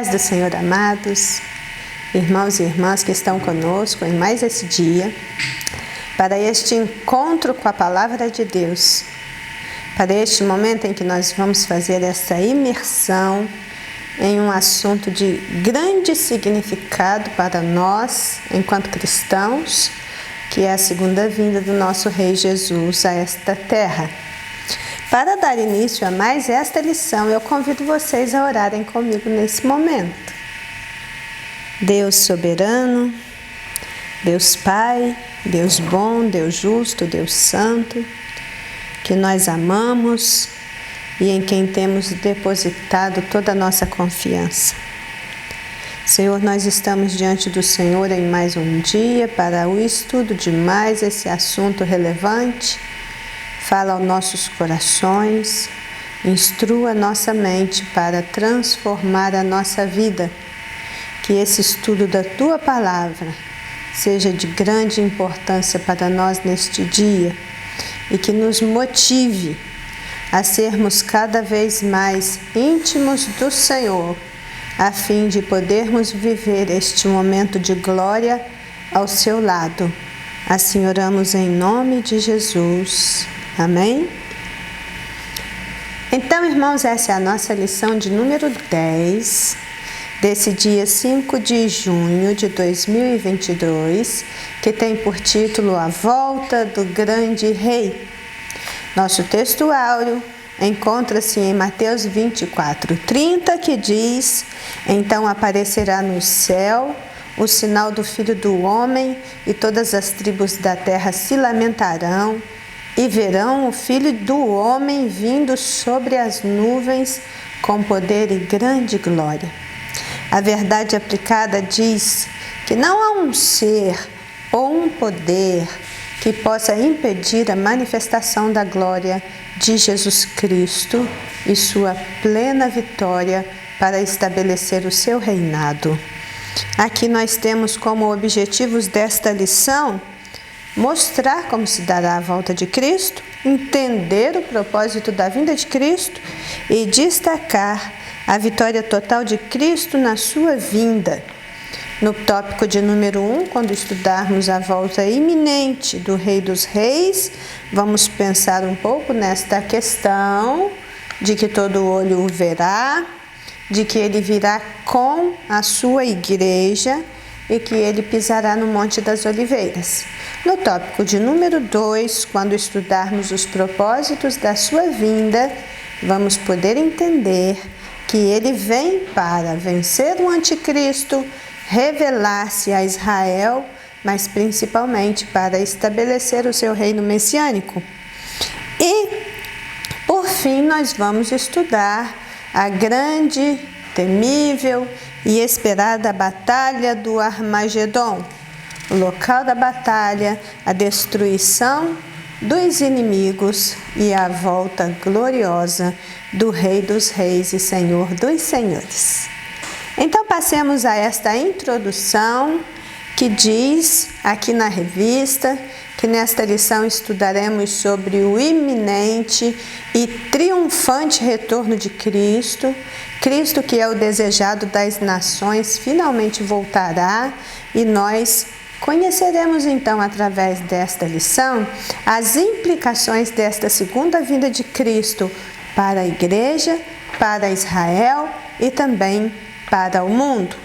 Paz do Senhor, amados, irmãos e irmãs que estão conosco em mais esse dia, para este encontro com a Palavra de Deus, para este momento em que nós vamos fazer essa imersão em um assunto de grande significado para nós, enquanto cristãos, que é a segunda vinda do nosso Rei Jesus a esta terra. Para dar início a mais esta lição, eu convido vocês a orarem comigo nesse momento. Deus soberano, Deus Pai, Deus bom, Deus justo, Deus santo, que nós amamos e em quem temos depositado toda a nossa confiança. Senhor, nós estamos diante do Senhor em mais um dia para o estudo de mais esse assunto relevante. Fala aos nossos corações, instrua nossa mente para transformar a nossa vida. Que esse estudo da Tua Palavra seja de grande importância para nós neste dia e que nos motive a sermos cada vez mais íntimos do Senhor, a fim de podermos viver este momento de glória ao Seu lado. Assim oramos em nome de Jesus. Amém? Então, irmãos, essa é a nossa lição de número 10, desse dia 5 de junho de 2022, que tem por título A Volta do Grande Rei. Nosso texto áureo encontra-se em Mateus 24:30, que diz: Então aparecerá no céu o sinal do Filho do Homem, e todas as tribos da terra se lamentarão, e verão o Filho do Homem vindo sobre as nuvens com poder e grande glória. A verdade aplicada diz que não há um ser ou um poder que possa impedir a manifestação da glória de Jesus Cristo e sua plena vitória para estabelecer o seu reinado. Aqui nós temos como objetivos desta lição mostrar como se dará a volta de Cristo, entender o propósito da vinda de Cristo e destacar a vitória total de Cristo na sua vinda. No tópico de número 1, quando estudarmos a volta iminente do Rei dos Reis, vamos pensar um pouco nesta questão de que todo olho o verá, de que ele virá com a sua igreja e que ele pisará no Monte das Oliveiras. No tópico de número 2, quando estudarmos os propósitos da sua vinda, vamos poder entender que ele vem para vencer o anticristo, revelar-se a Israel, mas principalmente para estabelecer o seu reino messiânico. E, por fim, nós vamos estudar a grande, temível e esperada batalha do Armagedon, o local da batalha, a destruição dos inimigos e a volta gloriosa do Rei dos Reis e Senhor dos Senhores. Então passemos a esta introdução que diz aqui na revista que nesta lição estudaremos sobre o iminente e triunfante retorno de Cristo. Cristo, que é o desejado das nações, finalmente voltará e nós conheceremos então através desta lição as implicações desta segunda vinda de Cristo para a igreja, para Israel e também para o mundo.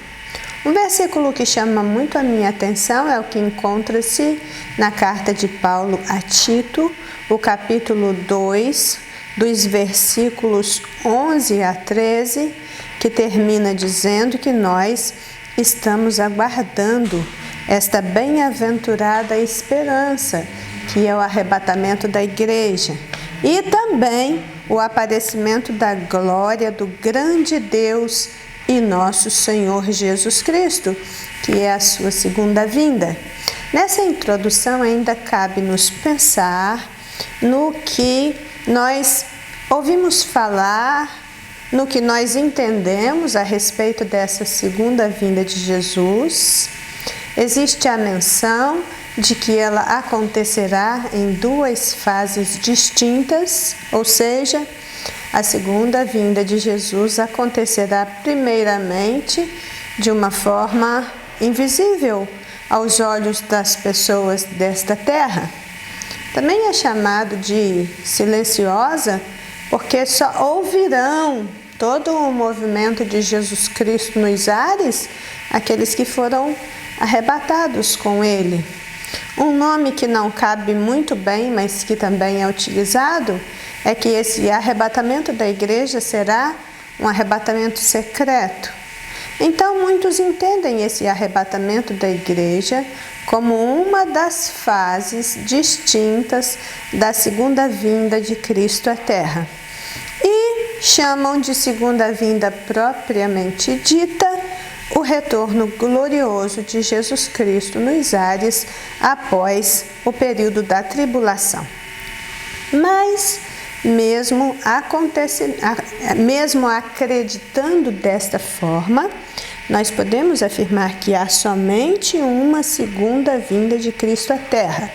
Um versículo que chama muito a minha atenção é o que encontra-se na carta de Paulo a Tito, o capítulo 2, dos versículos 11 a 13, que termina dizendo que nós estamos aguardando esta bem-aventurada esperança, que é o arrebatamento da igreja, e também o aparecimento da glória do grande Deus e nosso Senhor Jesus Cristo, que é a sua segunda vinda. Nessa introdução ainda cabe-nos pensar no que nós ouvimos falar, no que nós entendemos a respeito dessa segunda vinda de Jesus. Existe a menção de que ela acontecerá em duas fases distintas, ou seja, a segunda vinda de Jesus acontecerá primeiramente de uma forma invisível aos olhos das pessoas desta terra. Também é chamado de silenciosa, porque só ouvirão todo o movimento de Jesus Cristo nos ares aqueles que foram arrebatados com ele. Um nome que não cabe muito bem, mas que também é utilizado, é que esse arrebatamento da igreja será um arrebatamento secreto. Então, muitos entendem esse arrebatamento da igreja como uma das fases distintas da segunda vinda de Cristo à Terra. E chamam de segunda vinda propriamente dita o retorno glorioso de Jesus Cristo nos ares após o período da tribulação. Mas, mesmo acreditando desta forma, nós podemos afirmar que há somente uma segunda vinda de Cristo à Terra.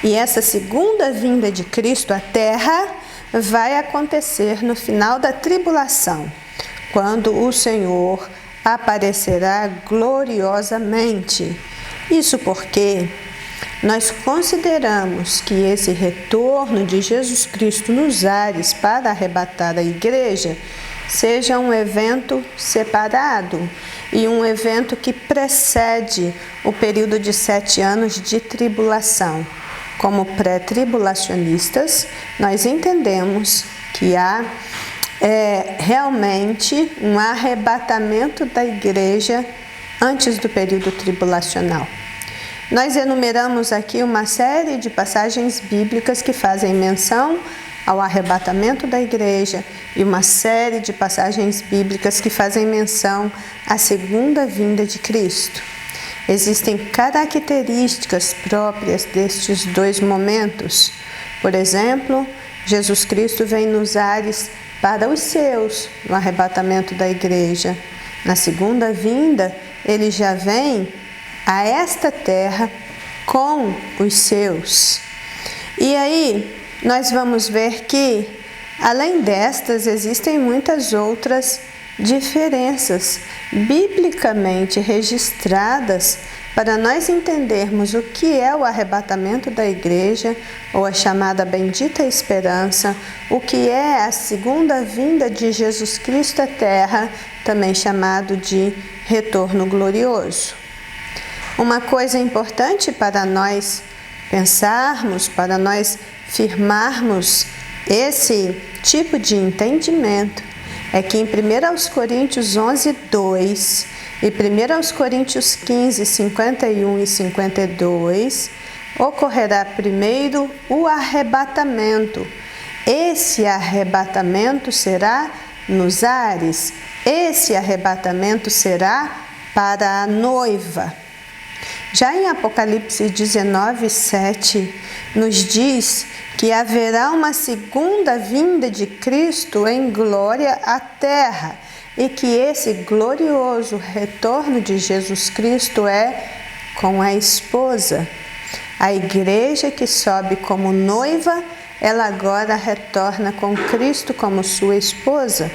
E essa segunda vinda de Cristo à Terra vai acontecer no final da tribulação, quando o Senhor aparecerá gloriosamente. Isso porque nós consideramos que esse retorno de Jesus Cristo nos ares para arrebatar a igreja seja um evento separado e um evento que precede o período de 7 anos de tribulação. Como pré-tribulacionistas, nós entendemos que há realmente um arrebatamento da igreja antes do período tribulacional. Nós enumeramos aqui uma série de passagens bíblicas que fazem menção ao arrebatamento da igreja e uma série de passagens bíblicas que fazem menção à segunda vinda de Cristo. Existem características próprias destes dois momentos. Por exemplo, Jesus Cristo vem nos ares para os seus, no arrebatamento da igreja. Na segunda vinda, ele já vem a esta terra com os seus. E aí, nós vamos ver que, além destas, existem muitas outras diferenças biblicamente registradas para nós entendermos o que é o arrebatamento da igreja, ou a chamada bendita esperança, o que é a segunda vinda de Jesus Cristo à Terra, também chamado de retorno glorioso. Uma coisa importante para nós pensarmos, para nós firmarmos esse tipo de entendimento, é que em 1 Coríntios 11, 2 e 1 Coríntios 15, 51 e 52, ocorrerá primeiro o arrebatamento. Esse arrebatamento será nos ares, esse arrebatamento será para a noiva. Já em Apocalipse 19, 7, nos diz que haverá uma segunda vinda de Cristo em glória à terra e que esse glorioso retorno de Jesus Cristo é com a esposa. A igreja que sobe como noiva, ela agora retorna com Cristo como sua esposa.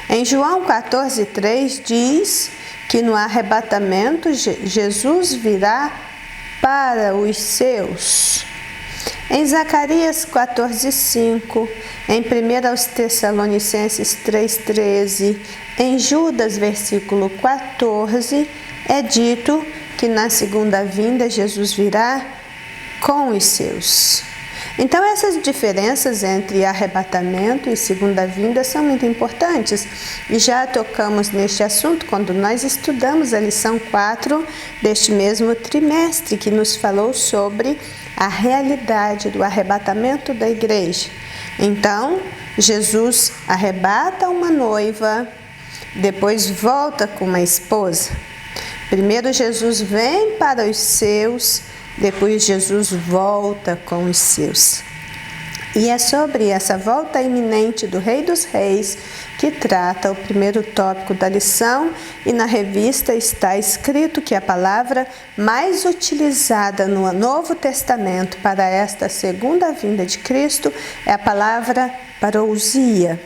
Em João 14, 3 diz que no arrebatamento Jesus virá para os seus. Em Zacarias 14, 5, em 1 Tessalonicenses 3, 13, em Judas versículo 14, é dito que na segunda vinda Jesus virá com os seus. Então, essas diferenças entre arrebatamento e segunda vinda são muito importantes. E já tocamos neste assunto quando nós estudamos a lição 4 deste mesmo trimestre, que nos falou sobre a realidade do arrebatamento da igreja. Então, Jesus arrebata uma noiva, depois volta com uma esposa. Primeiro Jesus vem para os seus, depois Jesus volta com os seus. E é sobre essa volta iminente do Rei dos Reis que trata o primeiro tópico da lição, e na revista está escrito que a palavra mais utilizada no Novo Testamento para esta segunda vinda de Cristo é a palavra parousia.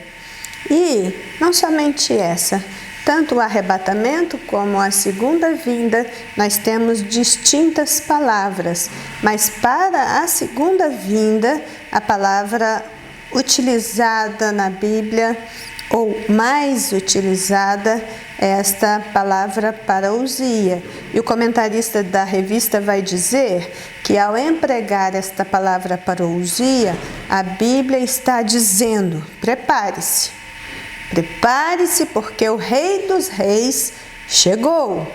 E não somente essa, tanto o arrebatamento como a segunda vinda, nós temos distintas palavras, mas para a segunda vinda, a palavra utilizada na Bíblia, ou mais utilizada, é esta palavra parousia. E o comentarista da revista vai dizer que ao empregar esta palavra parousia, a Bíblia está dizendo: prepare-se. Prepare-se, porque o Rei dos Reis chegou.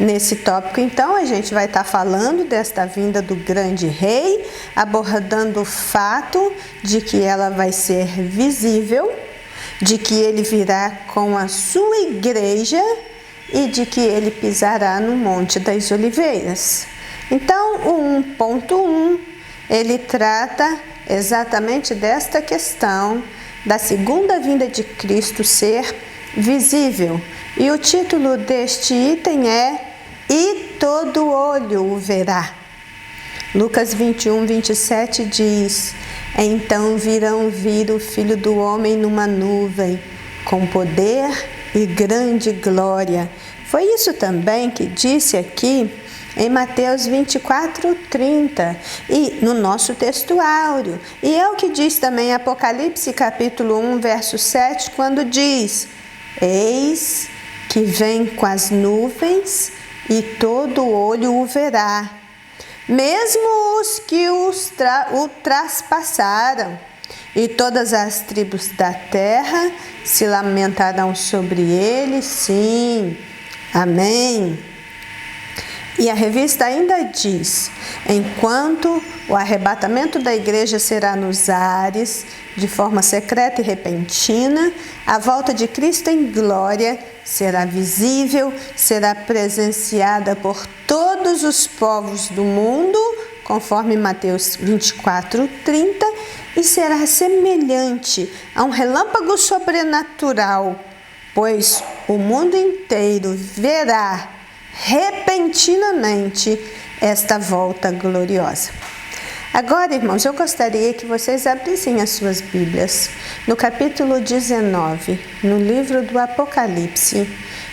Nesse tópico, então, a gente vai estar falando desta vinda do grande rei, abordando o fato de que ela vai ser visível, de que ele virá com a sua igreja e de que ele pisará no Monte das Oliveiras. Então, o 1.1, ele trata exatamente desta questão da segunda vinda de Cristo ser visível. E o título deste item é "E todo olho o verá". Lucas 21, 27 diz: "Então virão vir o Filho do Homem numa nuvem, com poder e grande glória". Foi isso também que disse aqui em Mateus 24, 30, e no nosso texto áureo. E é o que diz também em Apocalipse capítulo 1, verso 7, quando diz: "Eis que vem com as nuvens, e todo olho o verá, mesmo os que o traspassaram, e todas as tribos da terra se lamentarão sobre ele". Sim, amém. E a revista ainda diz: "Enquanto o arrebatamento da igreja será nos ares, de forma secreta e repentina, a volta de Cristo em glória será visível, será presenciada por todos os povos do mundo", conforme Mateus 24, 30, "e será semelhante a um relâmpago sobrenatural, pois o mundo inteiro verá repentinamente esta volta gloriosa". Agora, irmãos, eu gostaria que vocês abrissem as suas Bíblias no capítulo 19, no livro do Apocalipse,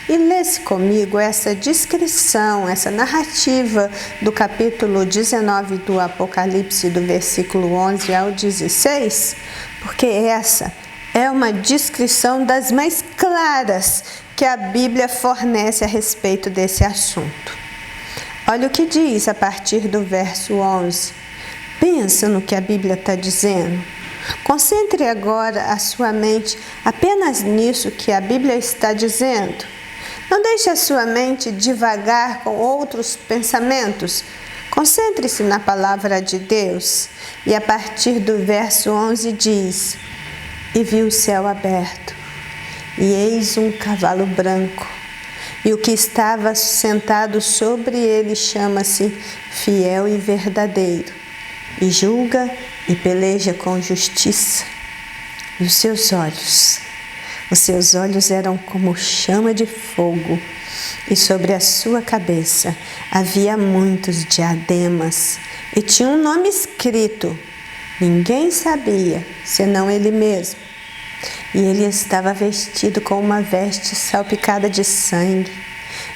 e lesse comigo essa descrição, essa narrativa do capítulo 19 do Apocalipse, do versículo 11 ao 16, porque essa é uma descrição das mais claras que a Bíblia fornece a respeito desse assunto. Olha o que diz a partir do verso 11. Pensa no que a Bíblia está dizendo. Concentre agora a sua mente apenas nisso que a Bíblia está dizendo. Não deixe a sua mente divagar com outros pensamentos. Concentre-se na palavra de Deus. E a partir do verso 11 diz: "E vi o céu aberto, e eis um cavalo branco, e o que estava sentado sobre ele chama-se Fiel e Verdadeiro, e julga e peleja com justiça. E os seus olhos eram como chama de fogo, e sobre a sua cabeça havia muitos diademas, e tinha um nome escrito, ninguém sabia, senão ele mesmo. E ele estava vestido com uma veste salpicada de sangue,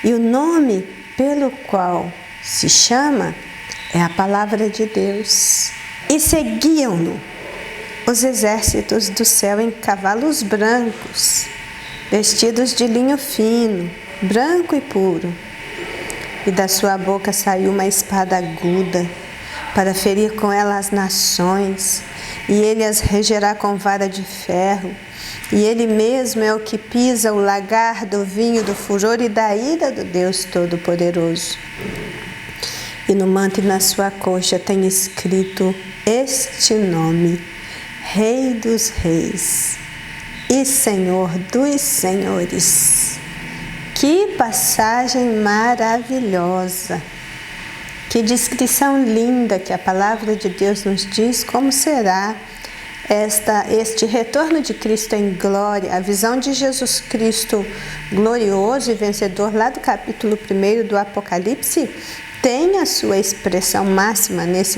e o nome pelo qual se chama é a palavra de Deus. E seguiam-no os exércitos do céu em cavalos brancos, vestidos de linho fino, branco e puro. E da sua boca saiu uma espada aguda, para ferir com ela as nações, e ele as regerá com vara de ferro. E ele mesmo é o que pisa o lagar do vinho do furor e da ira do Deus Todo-Poderoso. E no manto e na sua coxa tem escrito este nome: Rei dos Reis e Senhor dos Senhores". Que passagem maravilhosa! Que descrição linda que a palavra de Deus nos diz como será este retorno de Cristo em glória, a visão de Jesus Cristo glorioso e vencedor lá do capítulo 1 do Apocalipse, tem a sua expressão máxima nestes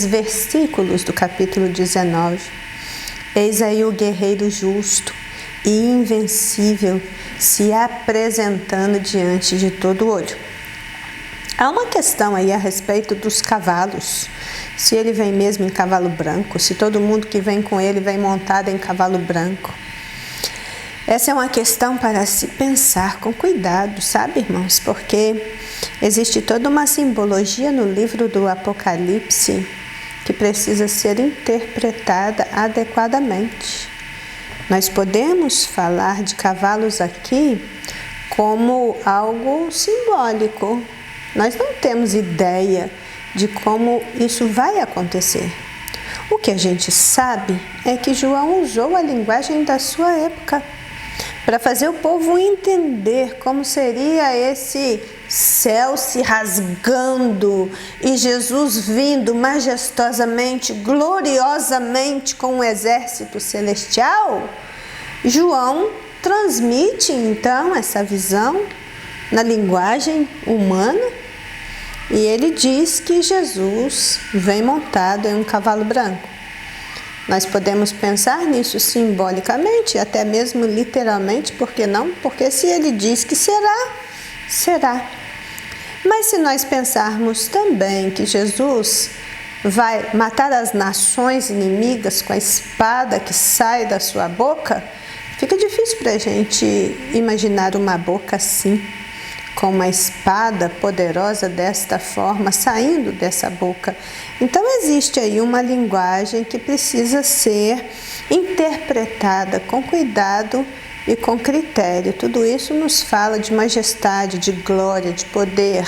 versículos do capítulo 19. Eis aí o guerreiro justo e invencível se apresentando diante de todo olho. Há uma questão aí a respeito dos cavalos. Se ele vem mesmo em cavalo branco, se todo mundo que vem com ele vem montado em cavalo branco. Essa é uma questão para se pensar com cuidado, sabe, irmãos? Porque existe toda uma simbologia no livro do Apocalipse que precisa ser interpretada adequadamente. Nós podemos falar de cavalos aqui como algo simbólico. Nós não temos ideia de como isso vai acontecer. O que a gente sabe é que João usou a linguagem da sua época para fazer o povo entender como seria esse céu se rasgando e Jesus vindo majestosamente, gloriosamente com um exército celestial. João transmite então essa visão na linguagem humana e ele diz que Jesus vem montado em um cavalo branco. Nós podemos pensar nisso simbolicamente, até mesmo literalmente, por que não? Porque se ele diz que será, será. Mas se nós pensarmos também que Jesus vai matar as nações inimigas com a espada que sai da sua boca, fica difícil para a gente imaginar uma boca assim, com uma espada poderosa desta forma, saindo dessa boca. Então existe aí uma linguagem que precisa ser interpretada com cuidado e com critério. Tudo isso nos fala de majestade, de glória, de poder.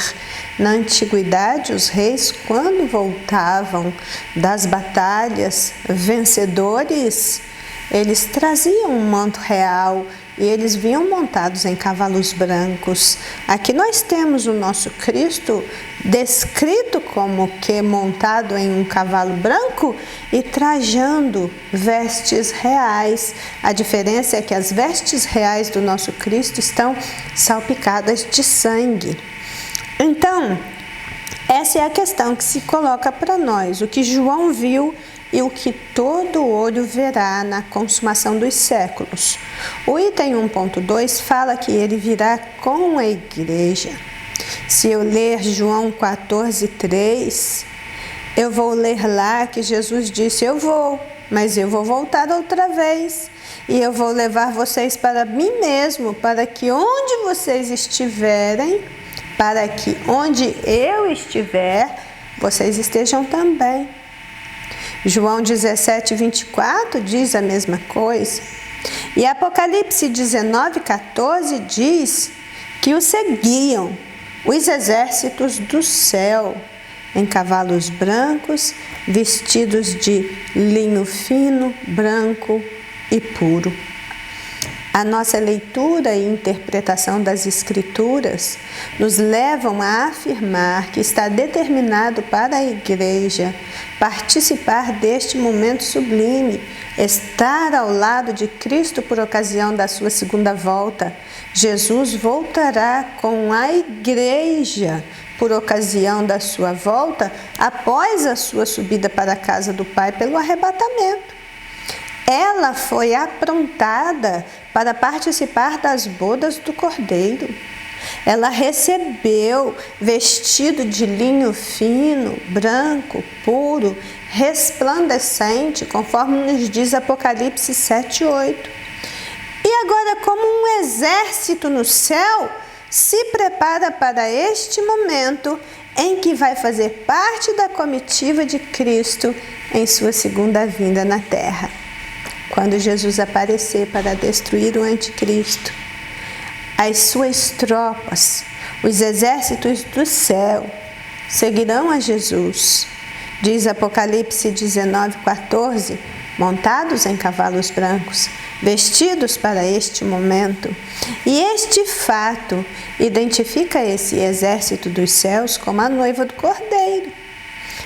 Na antiguidade, os reis, quando voltavam das batalhas vencedores, eles traziam um manto real e eles vinham montados em cavalos brancos. Aqui nós temos o nosso Cristo descrito como que montado em um cavalo branco e trajando vestes reais. A diferença é que as vestes reais do nosso Cristo estão salpicadas de sangue. Então, essa é a questão que se coloca para nós, o que João viu e o que todo olho verá na consumação dos séculos. O item 1.2 fala que ele virá com a igreja. Se eu ler João 14:3, eu vou ler lá que Jesus disse: eu vou, mas eu vou voltar outra vez. E eu vou levar vocês para mim mesmo, para que onde vocês estiverem, para que onde eu estiver, vocês estejam também. João 17:24 diz a mesma coisa. E Apocalipse 19:14 diz que o seguiam os exércitos do céu, em cavalos brancos, vestidos de linho fino, branco e puro. A nossa leitura e interpretação das Escrituras nos levam a afirmar que está determinado para a igreja participar deste momento sublime, estar ao lado de Cristo por ocasião da sua segunda volta. Jesus voltará com a igreja por ocasião da sua volta após a sua subida para a casa do Pai pelo arrebatamento. Ela foi aprontada para participar das bodas do Cordeiro. Ela recebeu vestido de linho fino, branco, puro, resplandecente, conforme nos diz Apocalipse 7:8. E agora, como um exército no céu, se prepara para este momento em que vai fazer parte da comitiva de Cristo em sua segunda vinda na terra. Quando Jesus aparecer para destruir o anticristo, as suas tropas, os exércitos do céu, seguirão a Jesus. Diz Apocalipse 19:14, montados em cavalos brancos, vestidos para este momento. E este fato identifica esse exército dos céus como a noiva do Cordeiro.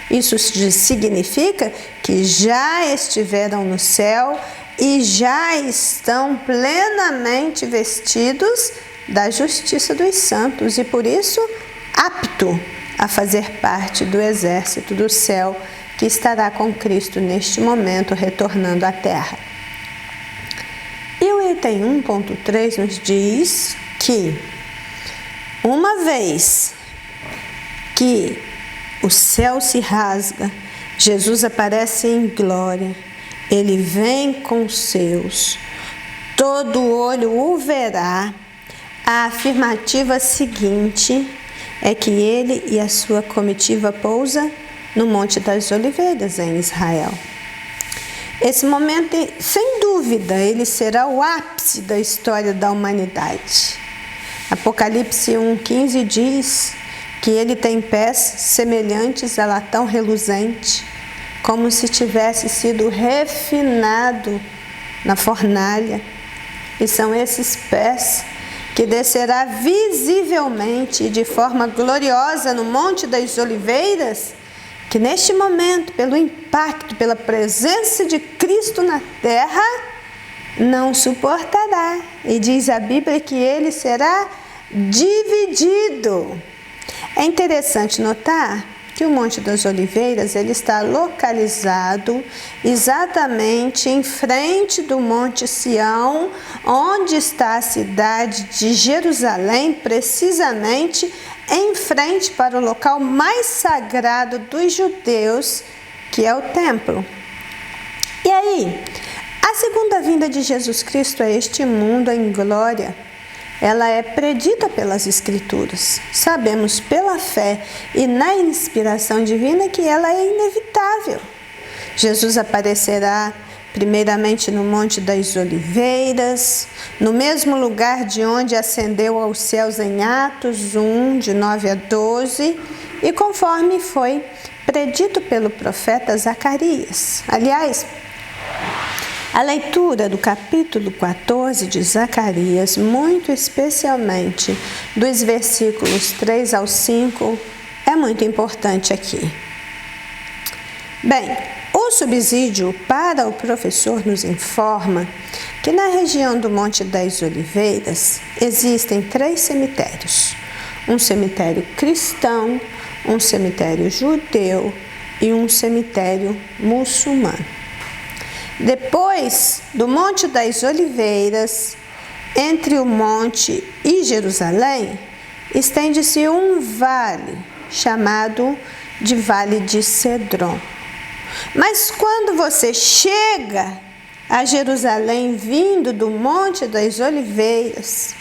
Isso significa que já estiveram no céu e já estão plenamente vestidos da justiça dos santos e por isso apto a fazer parte do exército do céu que estará com Cristo neste momento retornando à terra. 51.3 nos diz que uma vez que o céu se rasga, Jesus aparece em glória, ele vem com os seus, todo olho o verá. A afirmativa seguinte é que ele e a sua comitiva pousam no Monte das Oliveiras, em Israel. Esse momento, sem dúvida, ele será o ápice da história da humanidade. Apocalipse 1,15 diz que ele tem pés semelhantes a latão reluzente, como se tivesse sido refinado na fornalha. E são esses pés que descerá visivelmente e de forma gloriosa no Monte das Oliveiras, que neste momento, pelo impacto, pela presença de Cristo na terra, não suportará. E diz a Bíblia que ele será dividido. É interessante notar que o Monte das Oliveiras ele está localizado exatamente em frente do Monte Sião, onde está a cidade de Jerusalém, precisamente em frente para o local mais sagrado dos judeus, que é o templo. E aí, a segunda vinda de Jesus Cristo a este mundo em glória, ela é predita pelas Escrituras. Sabemos pela fé e na inspiração divina que ela é inevitável. Jesus aparecerá primeiramente no Monte das Oliveiras, no mesmo lugar de onde ascendeu aos céus em Atos 1, de 9 a 12, e conforme foi predito pelo profeta Zacarias. Aliás, a leitura do capítulo 14 de Zacarias, muito especialmente dos versículos 3 ao 5, é muito importante aqui. Bem, o subsídio para o professor nos informa que na região do Monte das Oliveiras existem 3 cemitérios. Um cemitério cristão, um cemitério judeu e um cemitério muçulmano. Depois do Monte das Oliveiras, entre o monte e Jerusalém, estende-se um vale chamado de Vale de Cedron. Mas quando você chega a Jerusalém vindo do Monte das Oliveiras,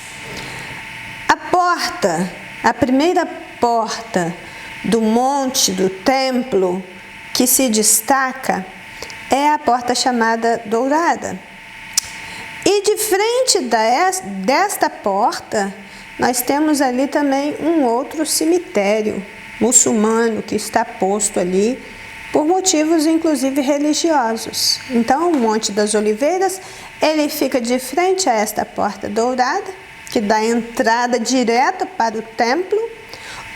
a primeira porta do monte do templo que se destaca é a porta chamada Dourada. E de frente desta porta, nós temos ali também um outro cemitério muçulmano que está posto ali por motivos inclusive religiosos. Então, o Monte das Oliveiras, ele fica de frente a esta porta dourada, que dá entrada direta para o templo.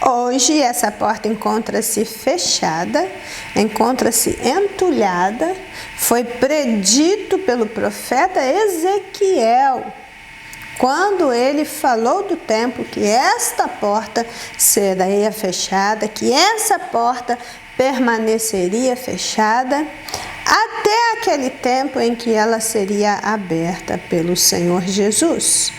Hoje, essa porta encontra-se fechada, encontra-se entulhada. Foi predito pelo profeta Ezequiel, quando ele falou do templo, que esta porta seria fechada, que essa porta permaneceria fechada até aquele tempo em que ela seria aberta pelo Senhor Jesus.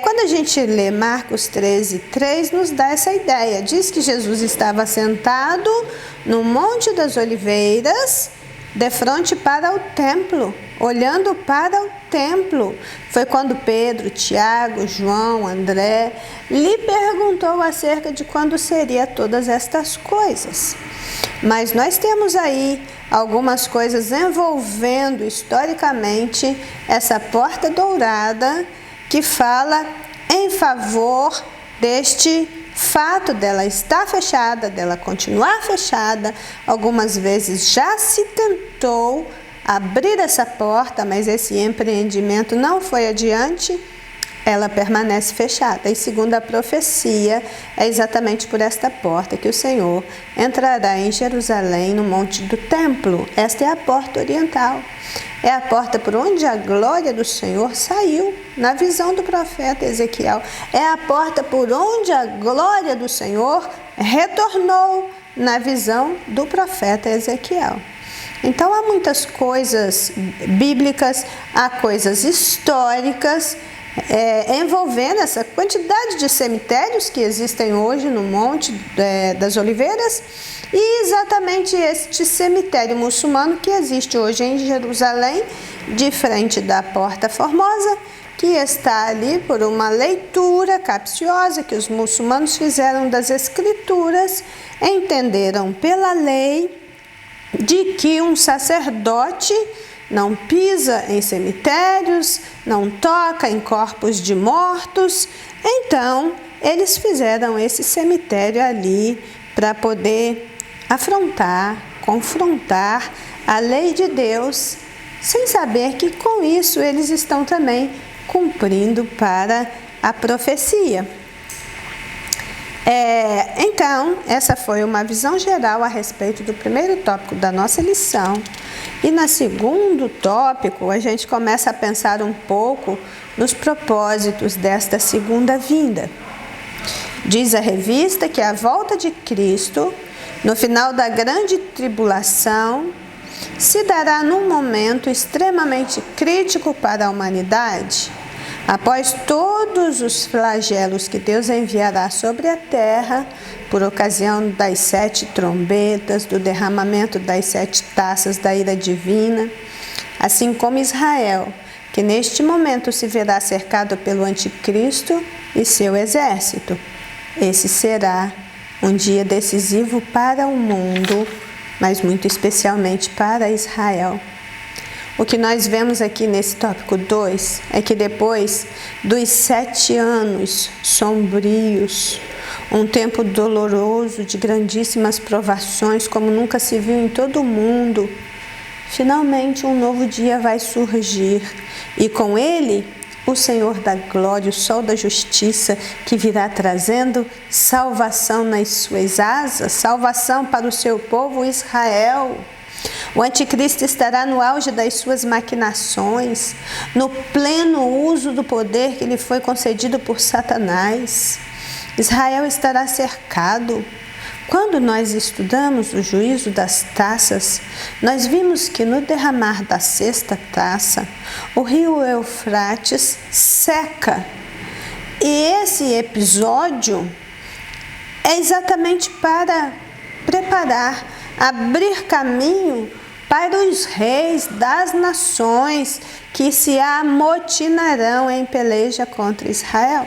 Quando a gente lê Marcos 13:3, nos dá essa ideia. Diz que Jesus estava sentado no Monte das Oliveiras, de frente para o templo, olhando para o templo. Foi quando Pedro, Tiago, João, André lhe perguntou acerca de quando seria todas estas coisas. Mas nós temos aí algumas coisas envolvendo historicamente essa porta dourada, que fala em favor deste fato dela estar fechada, dela continuar fechada. Algumas vezes já se tentou abrir essa porta, mas esse empreendimento não foi adiante. Ela permanece fechada. E segundo a profecia, é exatamente por esta porta que o Senhor entrará em Jerusalém, no monte do templo. Esta é a porta oriental. É a porta por onde a glória do Senhor saiu, na visão do profeta Ezequiel. É a porta por onde a glória do Senhor retornou, na visão do profeta Ezequiel. Então há muitas coisas bíblicas, há coisas históricas envolvendo essa quantidade de cemitérios que existem hoje no Monte das Oliveiras e exatamente este cemitério muçulmano que existe hoje em Jerusalém, de frente da Porta Formosa, que está ali por uma leitura capciosa que os muçulmanos fizeram das Escrituras, entenderam pela lei de que um sacerdote não pisa em cemitérios, não toca em corpos de mortos. Então, eles fizeram esse cemitério ali para poder afrontar, confrontar a lei de Deus, sem saber que com isso eles estão também cumprindo para a profecia. Então, essa foi uma visão geral a respeito do primeiro tópico da nossa lição. E no segundo tópico, a gente começa a pensar um pouco nos propósitos desta segunda vinda. Diz a revista que a volta de Cristo, no final da grande tribulação, se dará num momento extremamente crítico para a humanidade. Após todos os flagelos que Deus enviará sobre a terra, por ocasião das 7 trombetas, do derramamento das 7 taças da ira divina, assim como Israel, que neste momento se verá cercado pelo anticristo e seu exército. Esse será um dia decisivo para o mundo, mas muito especialmente para Israel. O que nós vemos aqui nesse tópico 2 é que depois dos 7 anos sombrios, um tempo doloroso de grandíssimas provações, como nunca se viu em todo o mundo, finalmente um novo dia vai surgir e com ele o Senhor da glória, o sol da justiça, que virá trazendo salvação nas suas asas, salvação para o seu povo Israel. O anticristo estará no auge das suas maquinações, no pleno uso do poder que lhe foi concedido por Satanás. Israel estará cercado. Quando nós estudamos o juízo das taças, nós vimos que no derramar da 6ª taça, o rio Eufrates seca. E esse episódio é exatamente para preparar, abrir caminho para os reis das nações que se amotinarão em peleja contra Israel.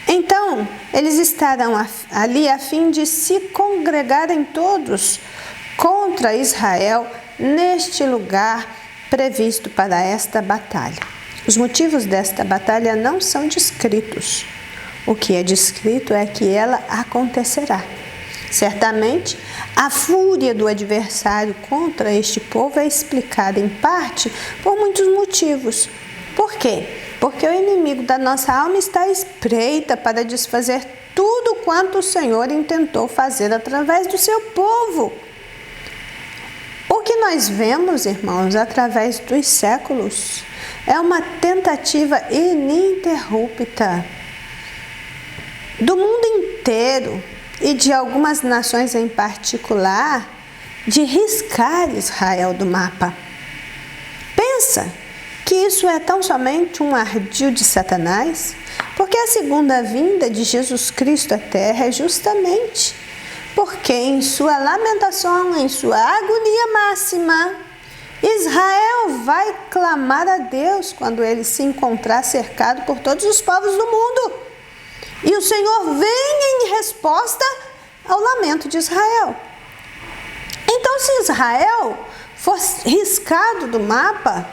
Então, eles estarão ali a fim de se congregarem todos contra Israel neste lugar previsto para esta batalha. Os motivos desta batalha não são descritos. O que é descrito é que ela acontecerá. Certamente, a fúria do adversário contra este povo é explicada em parte por muitos motivos. Por quê? Porque o inimigo da nossa alma está à espreita para desfazer tudo quanto o Senhor intentou fazer através do seu povo. O que nós vemos, irmãos, através dos séculos, é uma tentativa ininterrupta do mundo inteiro e de algumas nações em particular de riscar Israel do mapa. Pensa que isso é tão somente um ardil de Satanás, porque a segunda vinda de Jesus Cristo à terra é justamente porque em sua lamentação, em sua agonia máxima, Israel vai clamar a Deus quando ele se encontrar cercado por todos os povos do mundo. E o Senhor vem em resposta ao lamento de Israel. Então, se Israel for riscado do mapa,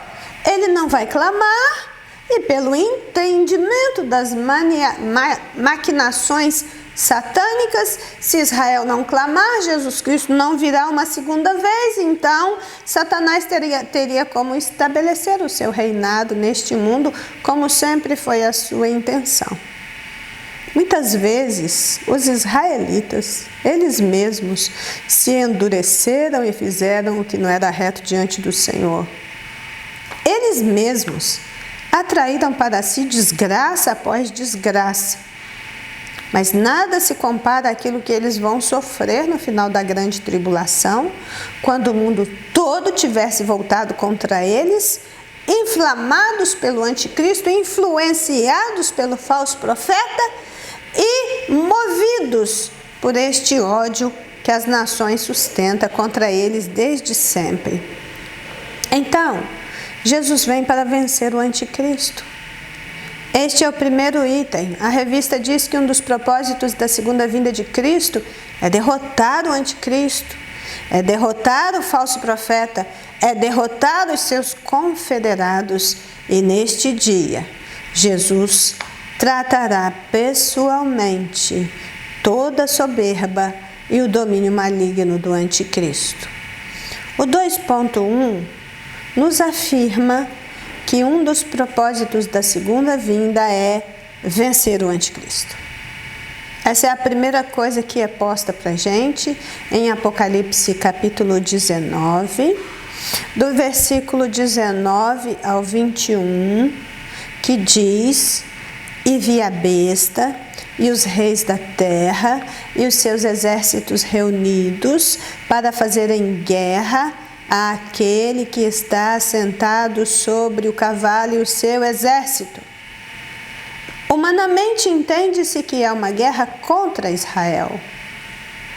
ele não vai clamar, e pelo entendimento das maquinações satânicas, se Israel não clamar, Jesus Cristo não virá uma segunda vez. Então, Satanás teria como estabelecer o seu reinado neste mundo, como sempre foi a sua intenção. Muitas vezes, os israelitas, eles mesmos, se endureceram e fizeram o que não era reto diante do Senhor. Eles mesmos atraíram para si desgraça após desgraça. Mas nada se compara àquilo que eles vão sofrer no final da grande tribulação, quando o mundo todo tivesse voltado contra eles, inflamados pelo anticristo, influenciados pelo falso profeta e movidos por este ódio que as nações sustentam contra eles desde sempre. Então, Jesus vem para vencer o anticristo. Este é o primeiro item. A revista diz que um dos propósitos da segunda vinda de Cristo é derrotar o anticristo, é derrotar o falso profeta, é derrotar os seus confederados. E neste dia, Jesus tratará pessoalmente toda a soberba e o domínio maligno do anticristo. O 2.1 nos afirma que um dos propósitos da segunda vinda é vencer o anticristo. Essa é a primeira coisa que é posta para a gente em Apocalipse capítulo 19, do versículo 19 ao 21, que diz: "E vi a besta e os reis da terra e os seus exércitos reunidos para fazerem guerra àquele que está assentado sobre o cavalo e o seu exército." Humanamente entende-se que é uma guerra contra Israel.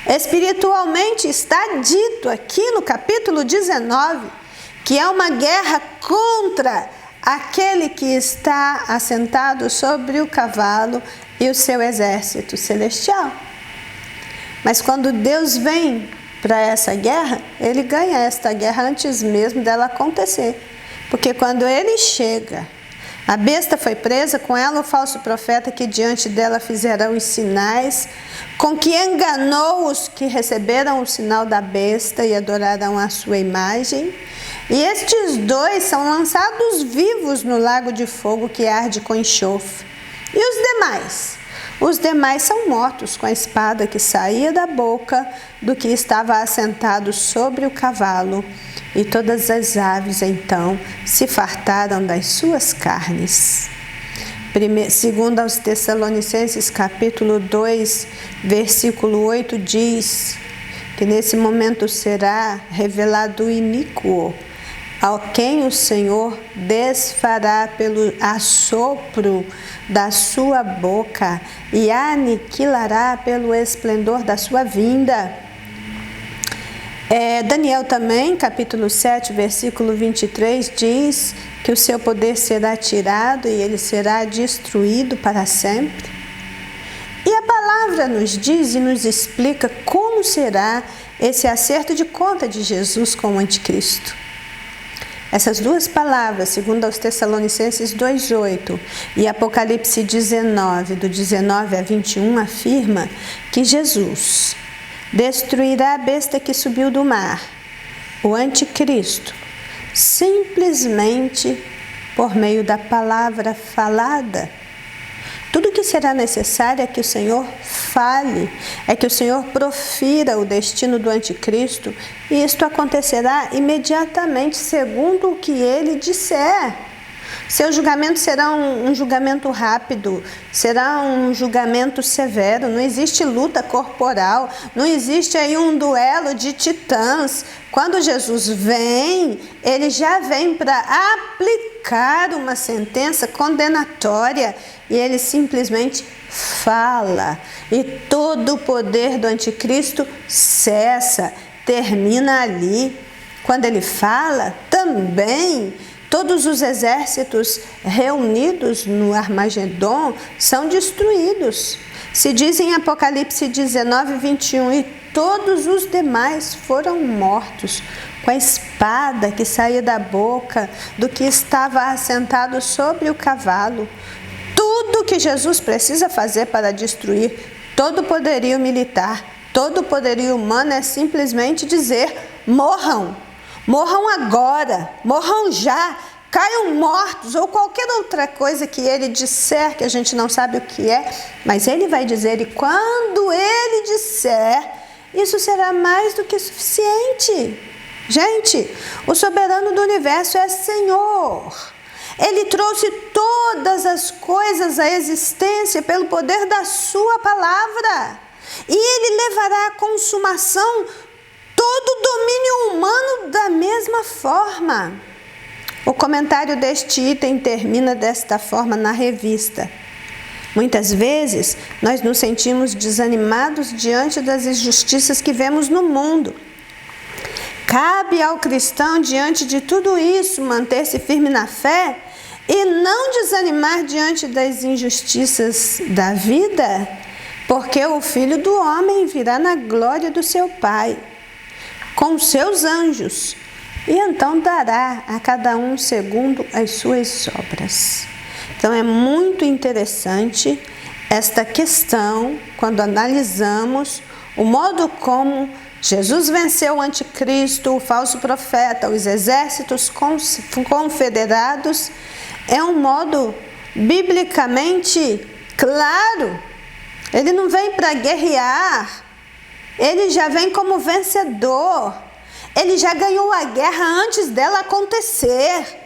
Espiritualmente está dito aqui no capítulo 19 que é uma guerra contra aquele que está assentado sobre o cavalo e o seu exército celestial. Mas quando Deus vem para essa guerra, ele ganha esta guerra antes mesmo dela acontecer. Porque quando ele chega, a besta foi presa, com ela o falso profeta que diante dela fizeram os sinais, com que enganou os que receberam o sinal da besta e adoraram a sua imagem. E estes dois são lançados vivos no lago de fogo que arde com enxofre. E os demais? Os demais são mortos com a espada que saía da boca do que estava assentado sobre o cavalo, e todas as aves então se fartaram das suas carnes. Segundo aos Tessalonicenses capítulo 2, versículo 8 diz que nesse momento será revelado o iníquo, ao quem o Senhor desfará pelo assopro da sua boca e aniquilará pelo esplendor da sua vinda. Daniel também, capítulo 7, versículo 23, diz que o seu poder será tirado e ele será destruído para sempre. E a palavra nos diz e nos explica como será esse acerto de conta de Jesus com o anticristo. Essas duas palavras, segundo aos Tessalonicenses 2,8 e Apocalipse 19, do 19 a 21, afirma que Jesus destruirá a besta que subiu do mar, o anticristo, simplesmente por meio da palavra falada. Tudo o que será necessário é que o Senhor fale, é que o Senhor profira o destino do anticristo, e isto acontecerá imediatamente segundo o que ele disser. Seu julgamento será um julgamento rápido, será um julgamento severo, não existe luta corporal, não existe aí um duelo de titãs. Quando Jesus vem, ele já vem para aplicar uma sentença condenatória e ele simplesmente fala. E todo o poder do anticristo cessa, termina ali. Quando ele fala, também todos os exércitos reunidos no Armagedon são destruídos. Se diz em Apocalipse 19, 21, e todos os demais foram mortos com a espada que saía da boca do que estava assentado sobre o cavalo. Tudo que Jesus precisa fazer para destruir todo o poderio militar, todo o poderio humano é simplesmente dizer: morram. Morram agora, morram já, caiam mortos, ou qualquer outra coisa que ele disser, que a gente não sabe o que é, mas ele vai dizer, e quando ele disser, isso será mais do que suficiente. Gente, o soberano do universo é Senhor. Ele trouxe todas as coisas à existência pelo poder da sua palavra. E ele levará à consumação todo o domínio humano da mesma forma. O comentário deste item termina desta forma na revista. Muitas vezes, nós nos sentimos desanimados diante das injustiças que vemos no mundo. Cabe ao cristão, diante de tudo isso, manter-se firme na fé e não desanimar diante das injustiças da vida, porque o Filho do Homem virá na glória do seu Pai, com seus anjos, e então dará a cada um segundo as suas obras. Então é muito interessante esta questão quando analisamos o modo como Jesus venceu o anticristo, o falso profeta, os exércitos confederados. É um modo biblicamente claro. Ele não vem para guerrear, ele já vem como vencedor. Ele já ganhou a guerra antes dela acontecer.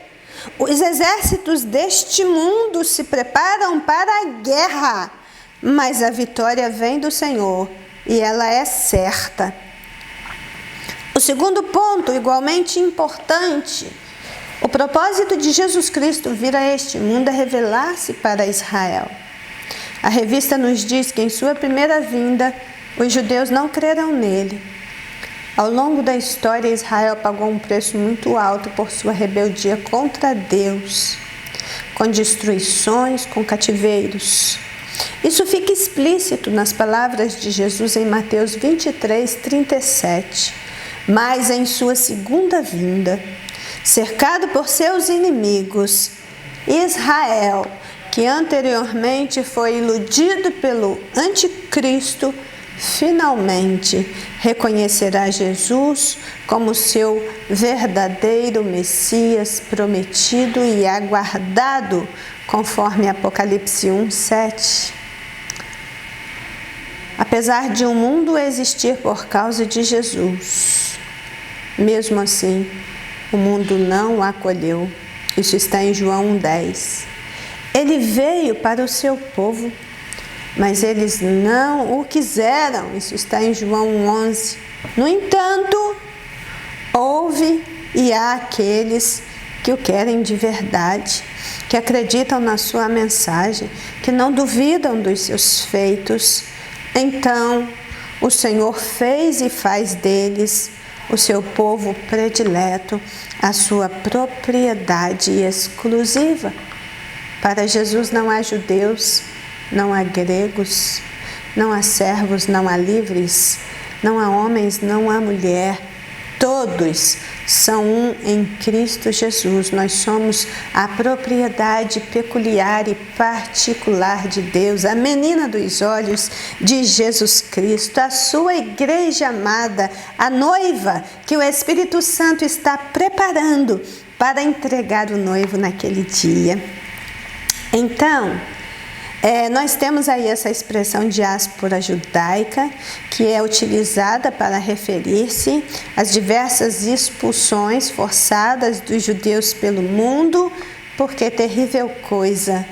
Os exércitos deste mundo se preparam para a guerra, mas a vitória vem do Senhor e ela é certa. O segundo ponto, igualmente importante, o propósito de Jesus Cristo vir a este mundo é revelar-se para Israel. A revista nos diz que em sua primeira vinda, os judeus não crerão nele. Ao longo da história, Israel pagou um preço muito alto por sua rebeldia contra Deus, com destruições, com cativeiros. Isso fica explícito nas palavras de Jesus em Mateus 23:37. Mas em sua segunda vinda, cercado por seus inimigos, Israel, que anteriormente foi iludido pelo anticristo, finalmente reconhecerá Jesus como seu verdadeiro Messias prometido e aguardado, conforme Apocalipse 1:7. Apesar de um mundo existir por causa de Jesus, mesmo assim, o mundo não o acolheu. Isso está em João 1:10. Ele veio para o seu povo, mas eles não o quiseram. Isso está em João 1:11. No entanto, houve e há aqueles que o querem de verdade, que acreditam na sua mensagem, que não duvidam dos seus feitos. Então, o Senhor fez e faz deles o seu povo predileto, a sua propriedade exclusiva. Para Jesus não há judeus, não há gregos, não há servos, não há livres, não há homens, não há mulher. Todos são um em Cristo Jesus. Nós somos a propriedade peculiar e particular de Deus, a menina dos olhos de Jesus Cristo, a sua igreja amada, a noiva que o Espírito Santo está preparando para entregar o noivo naquele dia. Então, nós temos aí essa expressão diáspora judaica, que é utilizada para referir-se às diversas expulsões forçadas dos judeus pelo mundo, porque terrível coisa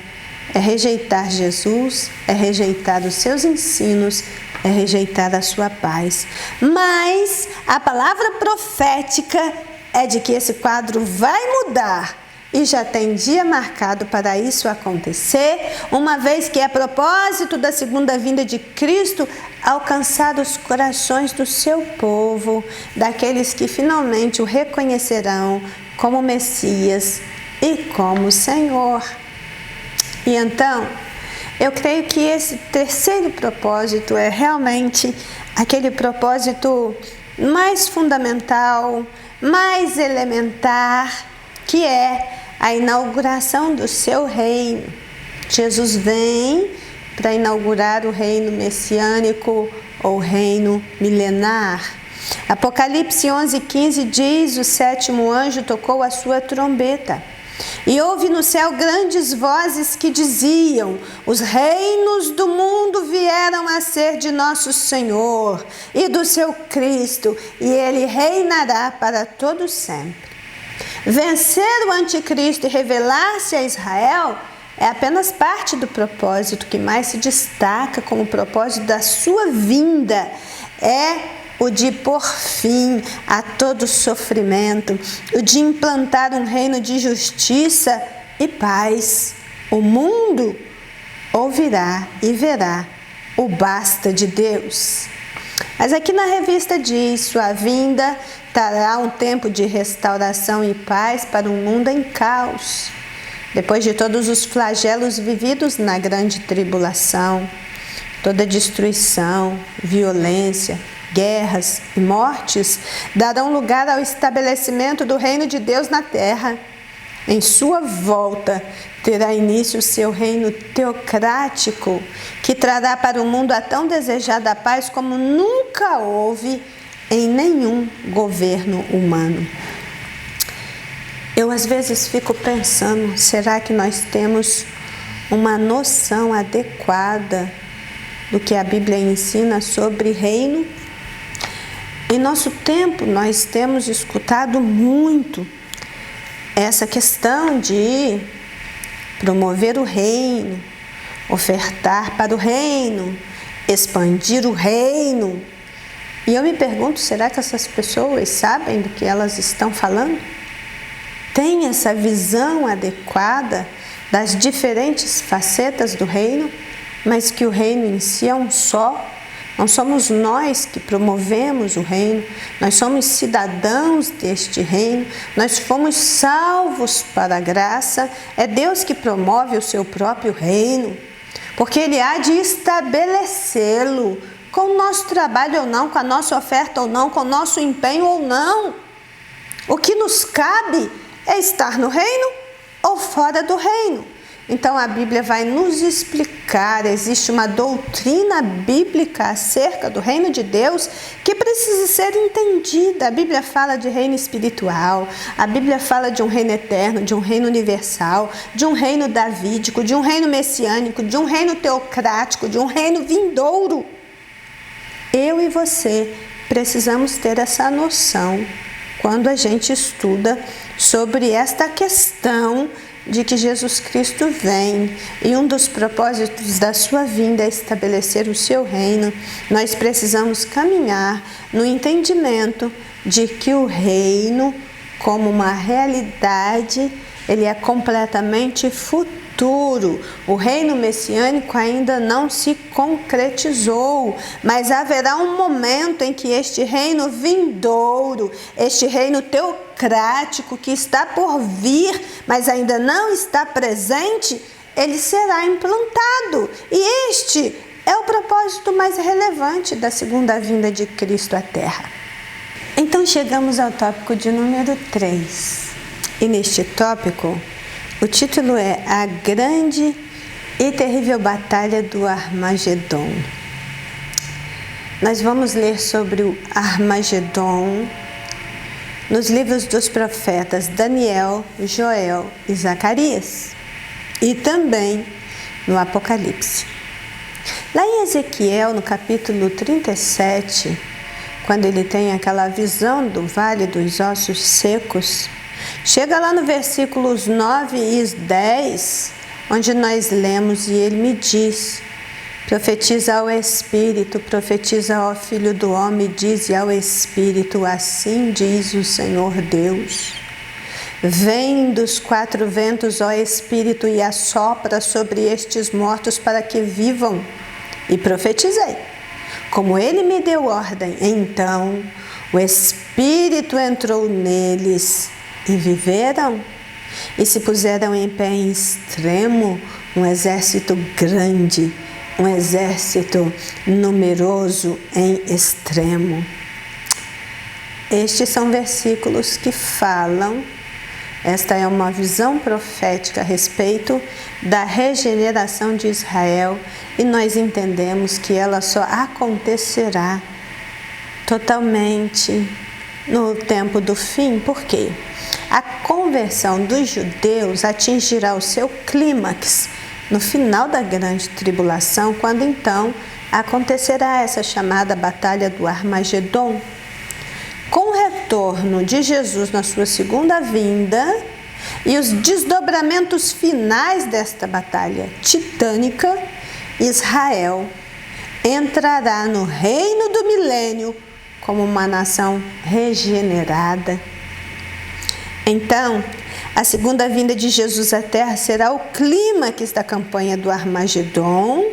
é rejeitar Jesus, é rejeitar os seus ensinos, é rejeitar a sua paz. Mas a palavra profética é de que esse quadro vai mudar. E já tem dia marcado para isso acontecer, uma vez que é propósito da segunda vinda de Cristo alcançar os corações do seu povo, daqueles que finalmente o reconhecerão como Messias e como Senhor. E então, eu creio que esse terceiro propósito é realmente aquele propósito mais fundamental, mais elementar, que é a inauguração do seu reino. Jesus vem para inaugurar o reino messiânico ou reino milenar. Apocalipse 11:15 diz: o sétimo anjo tocou a sua trombeta, e houve no céu grandes vozes que diziam: os reinos do mundo vieram a ser de nosso Senhor e do seu Cristo, e ele reinará para todo sempre. Vencer o anticristo e revelar-se a Israel é apenas parte do propósito que mais se destaca como propósito da sua vinda. É o de pôr fim a todo sofrimento, o de implantar um reino de justiça e paz. O mundo ouvirá e verá o basta de Deus. Mas aqui na revista diz: sua vinda trará um tempo de restauração e paz para um mundo em caos. Depois de todos os flagelos vividos na grande tribulação, toda destruição, violência, guerras e mortes darão lugar ao estabelecimento do reino de Deus na terra. Em sua volta, terá início o seu reino teocrático, que trará para o mundo a tão desejada paz como nunca houve em nenhum governo humano. Eu às vezes fico pensando, será que nós temos uma noção adequada do que a Bíblia ensina sobre reino? Em nosso tempo, nós temos escutado muito essa questão de promover o reino, ofertar para o reino, expandir o reino. E eu me pergunto, será que essas pessoas sabem do que elas estão falando? Tem essa visão adequada das diferentes facetas do reino, mas que o reino em si é um só? Não somos nós que promovemos o reino, nós somos cidadãos deste reino, nós fomos salvos para a graça, é Deus que promove o seu próprio reino, porque Ele há de estabelecê-lo com o nosso trabalho ou não, com a nossa oferta ou não, com o nosso empenho ou não. O que nos cabe é estar no reino ou fora do reino. Então a Bíblia vai nos explicar, existe uma doutrina bíblica acerca do reino de Deus que precisa ser entendida. A Bíblia fala de reino espiritual, a Bíblia fala de um reino eterno, de um reino universal, de um reino davídico, de um reino messiânico, de um reino teocrático, de um reino vindouro. Eu e você precisamos ter essa noção quando a gente estuda sobre esta questão de que Jesus Cristo vem e um dos propósitos da sua vinda é estabelecer o seu reino. Nós precisamos caminhar no entendimento de que o reino, como uma realidade, ele é completamente futuro. O reino messiânico ainda não se concretizou, mas haverá um momento em que este reino vindouro, este reino teocrático que está por vir, mas ainda não está presente, ele será implantado. E este é o propósito mais relevante da segunda vinda de Cristo à Terra. Então chegamos ao tópico de número 3. E neste tópico, o título é A Grande e Terrível Batalha do Armagedon. Nós vamos ler sobre o Armagedon nos livros dos profetas Daniel, Joel e Zacarias, e também no Apocalipse. Lá em Ezequiel, no capítulo 37, quando ele tem aquela visão do vale dos ossos secos, chega lá no versículos 9 e 10, onde nós lemos: e ele me diz: profetiza ao Espírito, profetiza ao Filho do Homem, dize ao Espírito: assim diz o Senhor Deus. Vem dos quatro ventos, ó Espírito, e assopra sobre estes mortos para que vivam. E profetizei, como ele me deu ordem. Então o Espírito entrou neles e viveram, e se puseram em pé em extremo, um exército grande, um exército numeroso em extremo. Estes são versículos que falam, esta é uma visão profética a respeito da regeneração de Israel, e nós entendemos que ela só acontecerá totalmente no tempo do fim. Por quê? A conversão dos judeus atingirá o seu clímax no final da grande tribulação, quando então acontecerá essa chamada Batalha do Armagedon. com o retorno de Jesus na sua segunda vinda e os desdobramentos finais desta batalha titânica, Israel entrará no reino do milênio como uma nação regenerada. Então, a segunda vinda de Jesus à Terra será o clímax da campanha do Armagedon,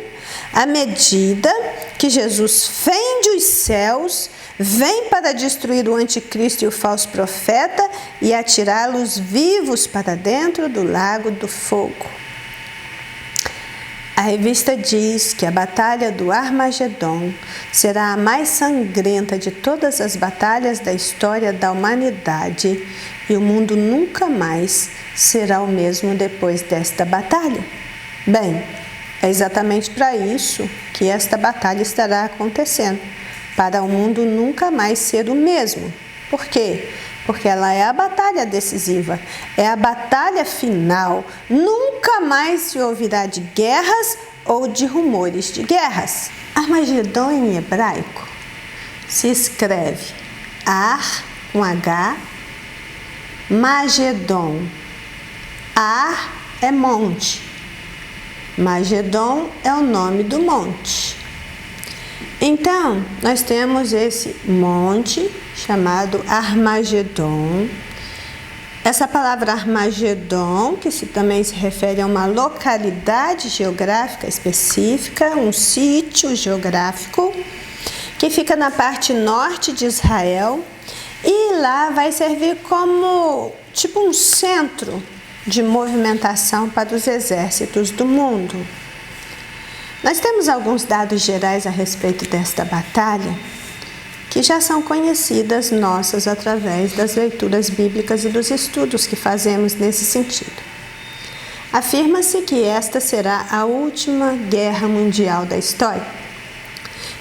à medida que Jesus fende os céus, vem para destruir o anticristo e o falso profeta e atirá-los vivos para dentro do lago do fogo. A revista diz que a batalha do Armagedon será a mais sangrenta de todas as batalhas da história da humanidade e o mundo nunca mais será o mesmo depois desta batalha. Bem, é exatamente para isso que esta batalha estará acontecendo, para o mundo nunca mais ser o mesmo. Por quê? Porque ela é a batalha decisiva, é a batalha final. Nunca mais se ouvirá de guerras ou de rumores de guerras. Armagedon em hebraico se escreve Ar com H, Magedon. Ar é monte, Magedon é o nome do monte. Então, nós temos esse monte chamado Armagedon. Essa palavra Armagedon, que também se refere a uma localidade geográfica específica, um sítio geográfico, que fica na parte norte de Israel, e lá vai servir como tipo um centro de movimentação para os exércitos do mundo. Nós temos alguns dados gerais a respeito desta batalha, que já são conhecidas nossas através das leituras bíblicas e dos estudos que fazemos nesse sentido. Afirma-se que esta será a última guerra mundial da história,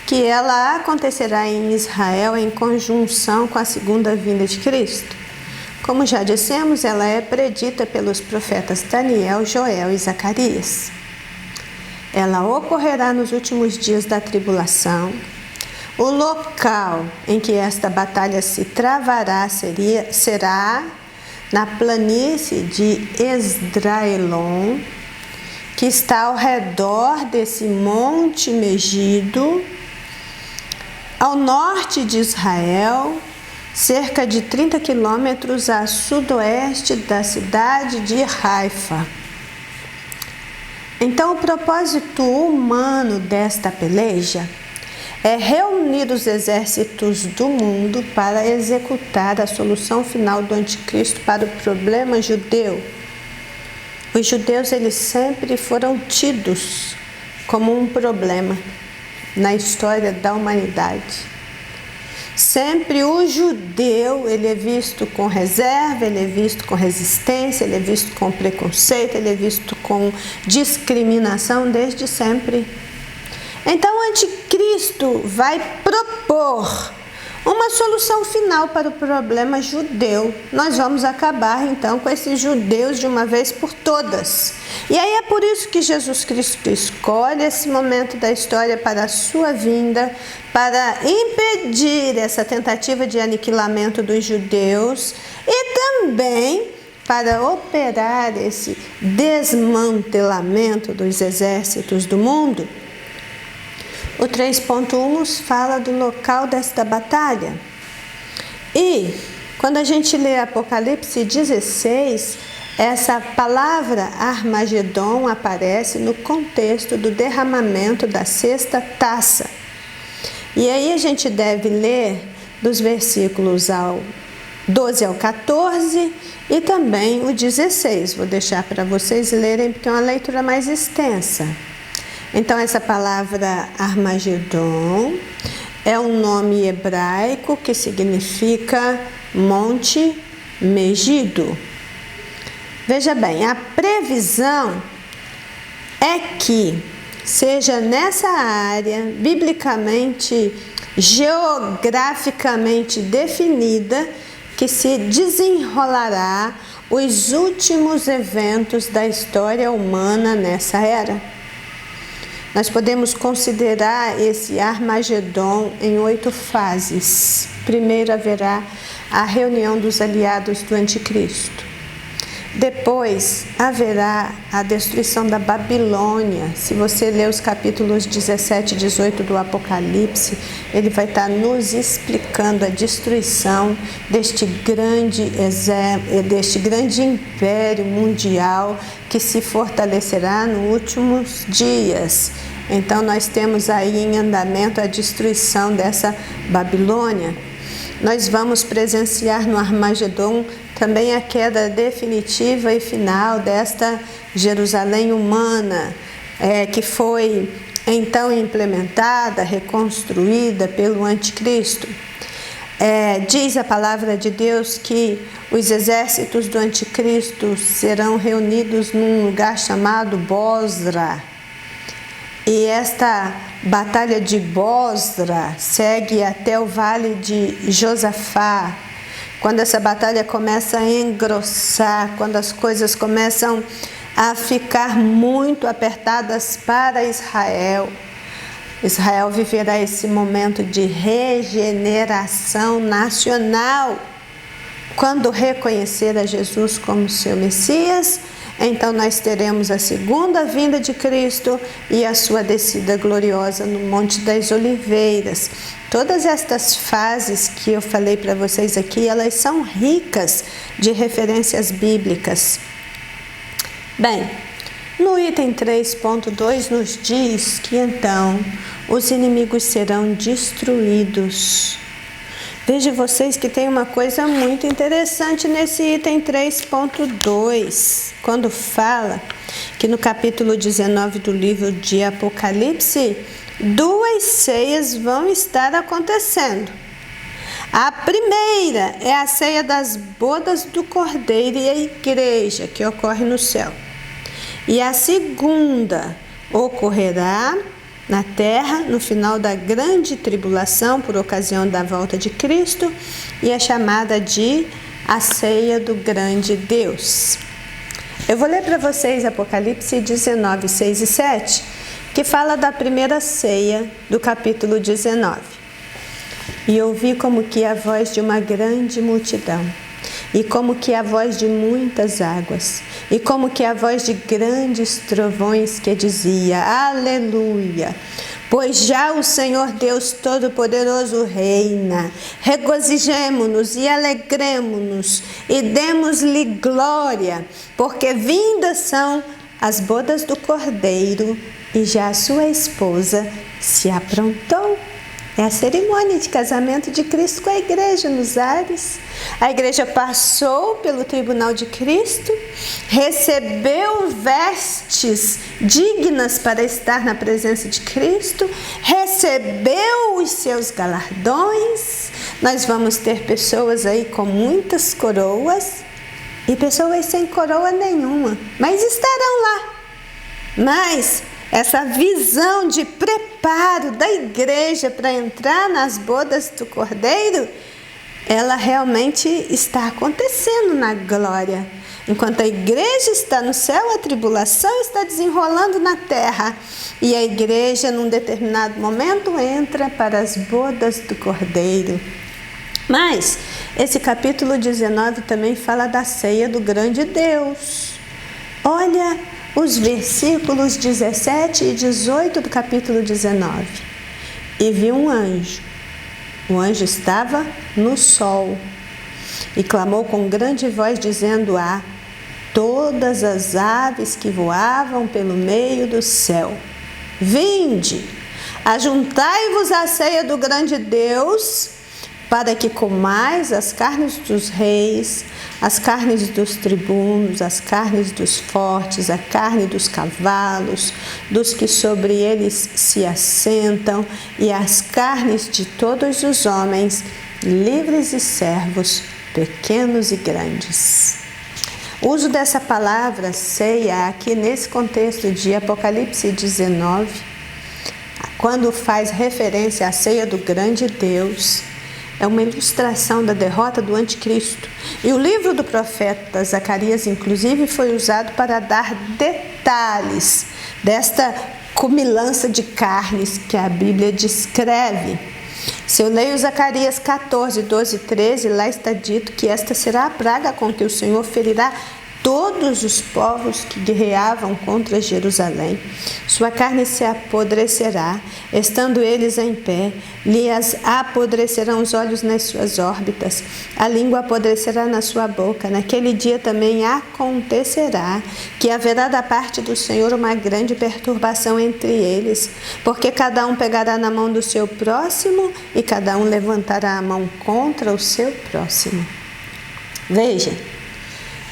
que ela acontecerá em Israel em conjunção com a segunda vinda de Cristo. Como já dissemos, ela é predita pelos profetas Daniel, Joel e Zacarias. Ela ocorrerá nos últimos dias da tribulação. O local em que esta batalha se travará será na planície de Esdraelon, que está ao redor desse monte Megido, ao norte de Israel, cerca de 30 quilômetros a sudoeste da cidade de Haifa. Então, o propósito humano desta peleja é reunir os exércitos do mundo para executar a solução final do anticristo para o problema judeu. Os judeus, eles sempre foram tidos como um problema na história da humanidade. Sempre o judeu, ele é visto com reserva, ele é visto com resistência, ele é visto com preconceito, ele é visto com discriminação desde sempre. Então o anticristo vai propor uma solução final para o problema judeu. Nós vamos acabar então com esses judeus de uma vez por todas. E aí é por isso que Jesus Cristo escolhe esse momento da história para a sua vinda, para impedir essa tentativa de aniquilamento dos judeus e também para operar esse desmantelamento dos exércitos do mundo. O 3.1 nos fala do local desta batalha. E quando a gente lê Apocalipse 16, essa palavra Armagedon aparece no contexto do derramamento da sexta taça. E aí a gente deve ler dos versículos 12 ao 14 e também o 16. Vou deixar para vocês lerem porque é uma leitura mais extensa. Então, essa palavra Armagedon é um nome hebraico que significa Monte Megido. Veja bem, a previsão é que seja nessa área biblicamente, geograficamente definida que se desenrolará os últimos eventos da história humana nessa era. Nós podemos considerar esse Armagedon em 8 fases. Primeiro haverá a reunião dos aliados do Anticristo. Depois haverá a destruição da Babilônia. Se você ler os capítulos 17 e 18 do Apocalipse, ele vai estar nos explicando a destruição deste grande império mundial que se fortalecerá nos últimos dias. Então nós temos aí em andamento a destruição dessa Babilônia. Nós vamos presenciar no Armagedon também a queda definitiva e final desta Jerusalém humana, que foi então implementada, reconstruída pelo Anticristo. Diz a palavra de Deus que os exércitos do Anticristo serão reunidos num lugar chamado Bosra. E esta batalha de Bosra segue até o vale de Josafá. Quando essa batalha começa a engrossar, quando as coisas começam a ficar muito apertadas para Israel, Israel viverá esse momento de regeneração nacional. Quando reconhecer a Jesus como seu Messias, então nós teremos a segunda vinda de Cristo e a sua descida gloriosa no Monte das Oliveiras. Todas estas fases que eu falei para vocês aqui, elas são ricas de referências bíblicas. Bem, no item 3.2 nos diz que então os inimigos serão destruídos. Veja vocês que tem uma coisa muito interessante nesse item 3.2, quando fala que no capítulo 19 do livro de Apocalipse, 2 ceias vão estar acontecendo. A primeira é a ceia das bodas do Cordeiro e a igreja, que ocorre no céu. E a segunda ocorrerá na terra, no final da grande tribulação, por ocasião da volta de Cristo, e é chamada de a ceia do grande Deus. Eu vou ler para vocês Apocalipse 19, 6 e 7, que fala da primeira ceia do capítulo 19. E ouvi como que a voz de uma grande multidão, e como que a voz de muitas águas, e como que a voz de grandes trovões que dizia: Aleluia! Pois já o Senhor Deus Todo-Poderoso reina. Regozijemo-nos e alegremo-nos e demos-lhe glória, porque vindas são as bodas do Cordeiro e já a sua esposa se aprontou. É a cerimônia de casamento de Cristo com a igreja nos ares. A igreja passou pelo tribunal de Cristo, recebeu vestes dignas para estar na presença de Cristo, recebeu os seus galardões. Nós vamos ter pessoas aí com muitas coroas e pessoas sem coroa nenhuma, mas estarão lá. Mas essa visão de preparo da igreja para entrar nas bodas do Cordeiro, ela realmente está acontecendo na glória. Enquanto a igreja está no céu, a tribulação está desenrolando na terra. E a igreja, num determinado momento, entra para as bodas do Cordeiro. Mas esse capítulo 19 também fala da ceia do grande Deus. Olha os versículos 17 e 18 do capítulo 19. E vi um anjo. O anjo estava no sol e clamou com grande voz, dizendo a todas as aves que voavam pelo meio do céu: Vinde, ajuntai-vos à ceia do grande Deus, para que comais as carnes dos reis, as carnes dos tribunos, as carnes dos fortes, a carne dos cavalos, dos que sobre eles se assentam, e as carnes de todos os homens, livres e servos, pequenos e grandes. O uso dessa palavra ceia aqui nesse contexto de Apocalipse 19, quando faz referência à ceia do grande Deus, é uma ilustração da derrota do anticristo. E o livro do profeta Zacarias, inclusive, foi usado para dar detalhes desta cumilança de carnes que a Bíblia descreve. Se eu leio Zacarias 14, 12 e 13, lá está dito que esta será a praga com que o Senhor ferirá todos os povos que guerreavam contra Jerusalém. Sua carne se apodrecerá, estando eles em pé, lhes apodrecerão os olhos nas suas órbitas, a língua apodrecerá na sua boca. Naquele dia também acontecerá que haverá da parte do Senhor uma grande perturbação entre eles, porque cada um pegará na mão do seu próximo e cada um levantará a mão contra o seu próximo. Veja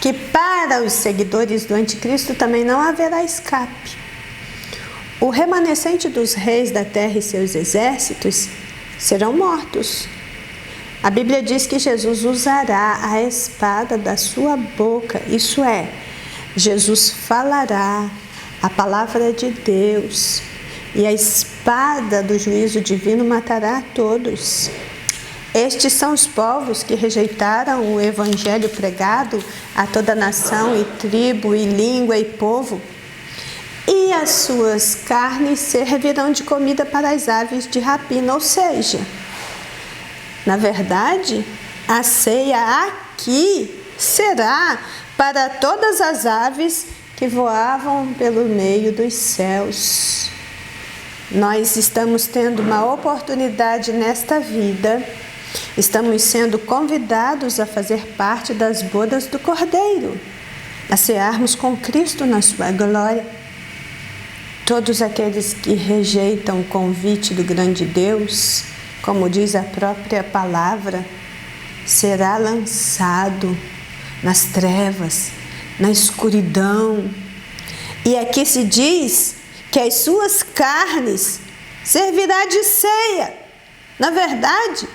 que para os seguidores do anticristo também não haverá escape. O remanescente dos reis da terra e seus exércitos serão mortos. A Bíblia diz que Jesus usará a espada da sua boca, isso é, Jesus falará a palavra de Deus e a espada do juízo divino matará a todos. Estes são os povos que rejeitaram o evangelho pregado a toda nação e tribo e língua e povo, e as suas carnes servirão de comida para as aves de rapina, ou seja, na verdade, a ceia aqui será para todas as aves que voavam pelo meio dos céus. Nós estamos tendo uma oportunidade nesta vida. Estamos sendo convidados a fazer parte das bodas do Cordeiro, a cearmos com Cristo na sua glória. Todos aqueles que rejeitam o convite do grande Deus, como diz a própria palavra, será lançado nas trevas, na escuridão. E aqui se diz que as suas carnes servirá de ceia. Na verdade,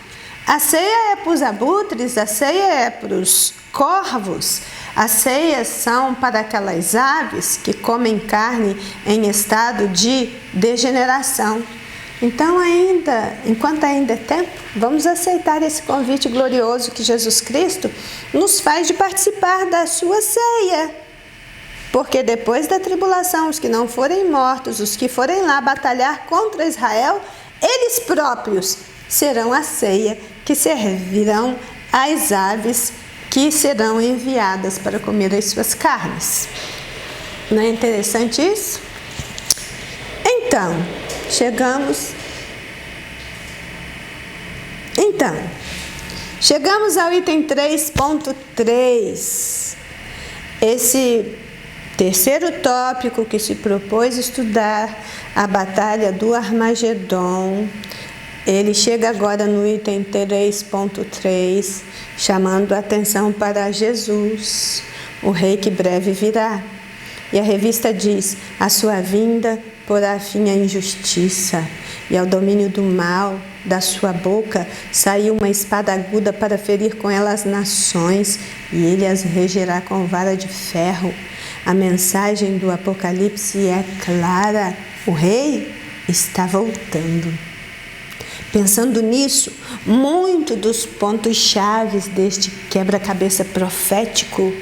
a ceia é para os abutres, a ceia é para os corvos, as ceias são para aquelas aves que comem carne em estado de degeneração. Então, enquanto ainda é tempo, vamos aceitar esse convite glorioso que Jesus Cristo nos faz de participar da sua ceia. Porque depois da tribulação, os que não forem mortos, os que forem lá batalhar contra Israel, eles próprios serão a ceia que servirão às aves que serão enviadas para comer as suas carnes. Não é interessante isso? Então, chegamos ao item 3.3. Esse terceiro tópico que se propôs estudar a batalha do Armagedon. Ele chega agora no item 3.3, chamando a atenção para Jesus, o rei que breve virá. E a revista diz: a sua vinda porá fim à injustiça e ao domínio do mal. Da sua boca saiu uma espada aguda para ferir com ela as nações, e ele as regerá com vara de ferro. A mensagem do Apocalipse é clara: o rei está voltando. Pensando nisso, muito dos pontos chaves deste quebra-cabeça profético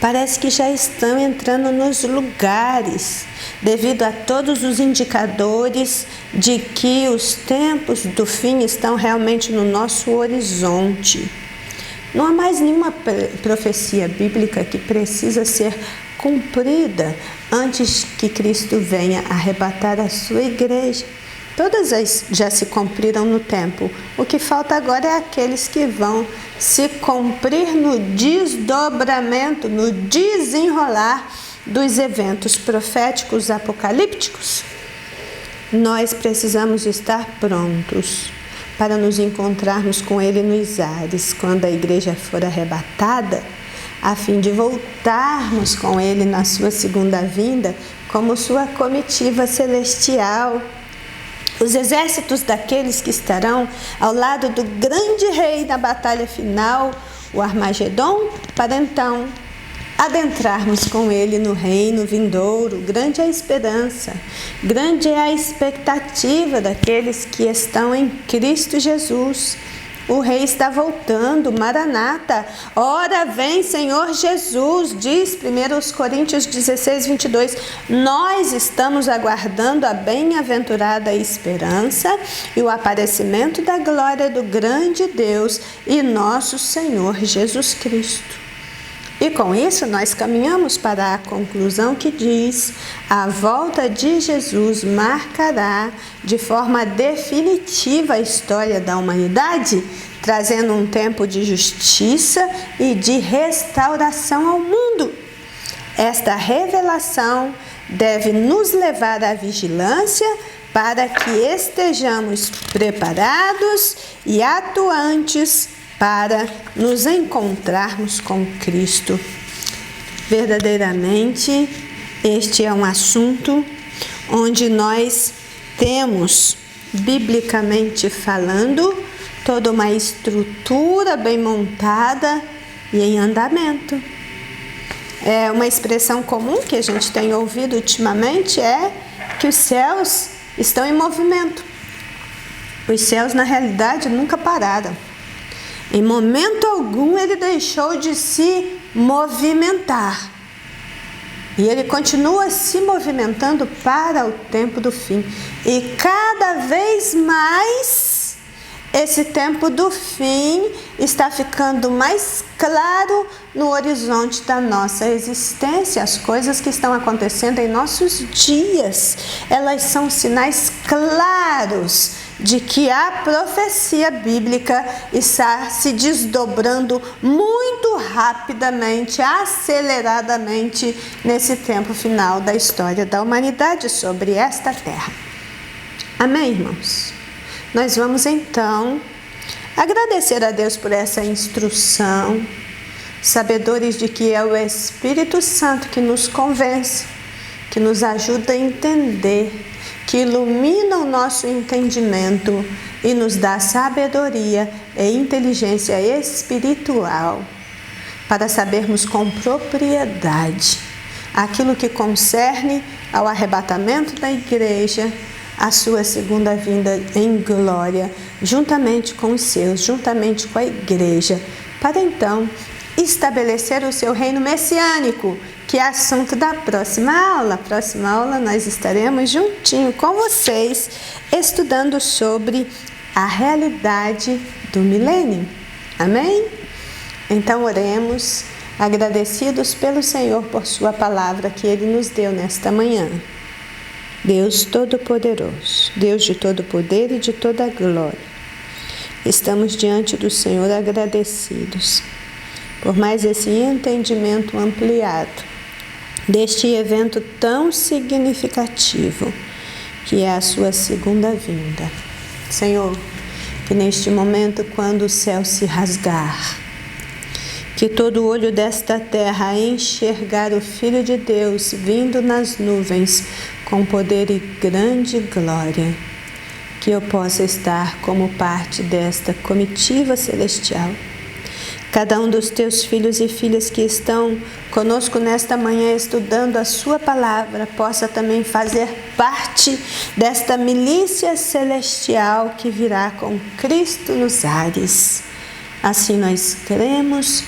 parece que já estão entrando nos lugares, devido a todos os indicadores de que os tempos do fim estão realmente no nosso horizonte. Não há mais nenhuma profecia bíblica que precisa ser cumprida antes que Cristo venha arrebatar a sua igreja. Todas já se cumpriram no tempo. O que falta agora é aqueles que vão se cumprir no desdobramento, no desenrolar dos eventos proféticos apocalípticos. Nós precisamos estar prontos para nos encontrarmos com Ele nos ares, quando a igreja for arrebatada, a fim de voltarmos com Ele na sua segunda vinda, como sua comitiva celestial. Os exércitos daqueles que estarão ao lado do grande rei na batalha final, o Armagedon, para então adentrarmos com ele no reino vindouro. Grande é a esperança, grande é a expectativa daqueles que estão em Cristo Jesus. O Rei está voltando, Maranata. Ora vem, Senhor Jesus, diz 1 Coríntios 16, 22. Nós estamos aguardando a bem-aventurada esperança e o aparecimento da glória do grande Deus e nosso Senhor Jesus Cristo. E com isso nós caminhamos para a conclusão que diz: a volta de Jesus marcará de forma definitiva a história da humanidade, trazendo um tempo de justiça e de restauração ao mundo. Esta revelação deve nos levar à vigilância para que estejamos preparados e atuantes para nos encontrarmos com Cristo. Verdadeiramente, este é um assunto onde nós temos, biblicamente falando, toda uma estrutura bem montada e em andamento. É uma expressão comum que a gente tem ouvido ultimamente é que os céus estão em movimento. Os céus, na realidade, nunca pararam. Em momento algum ele deixou de se movimentar. E ele continua se movimentando para o tempo do fim. E cada vez mais esse tempo do fim está ficando mais claro no horizonte da nossa existência. As coisas que estão acontecendo em nossos dias, elas são sinais claros de que a profecia bíblica está se desdobrando muito rapidamente, aceleradamente, nesse tempo final da história da humanidade sobre esta terra. Amém, irmãos? Nós vamos então agradecer a Deus por essa instrução, sabedores de que é o Espírito Santo que nos convence, que nos ajuda a entender, que ilumina o nosso entendimento e nos dá sabedoria e inteligência espiritual para sabermos com propriedade aquilo que concerne ao arrebatamento da igreja, a sua segunda vinda em glória, juntamente com os seus, juntamente com a igreja, para então estabelecer o seu reino messiânico, que é assunto da próxima aula. Próxima aula nós estaremos juntinho com vocês, estudando sobre a realidade do milênio. Amém? Então oremos, agradecidos pelo Senhor por sua palavra que Ele nos deu nesta manhã. Deus Todo-Poderoso, Deus de todo poder e de toda glória, estamos diante do Senhor agradecidos por mais esse entendimento ampliado deste evento tão significativo que é a sua segunda vinda. Senhor, que neste momento, quando o céu se rasgar, que todo olho desta terra enxergar o Filho de Deus vindo nas nuvens com poder e grande glória, que eu possa estar como parte desta comitiva celestial. Cada um dos teus filhos e filhas que estão conosco nesta manhã estudando a sua palavra possa também fazer parte desta milícia celestial que virá com Cristo nos ares. Assim nós cremos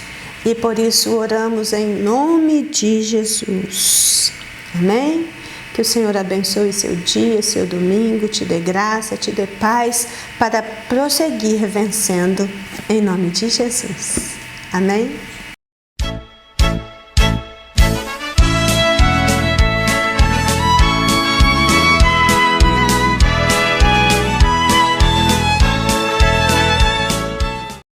e por isso oramos em nome de Jesus. Amém? Que o Senhor abençoe seu dia, seu domingo, te dê graça, te dê paz para prosseguir vencendo em nome de Jesus. Amém?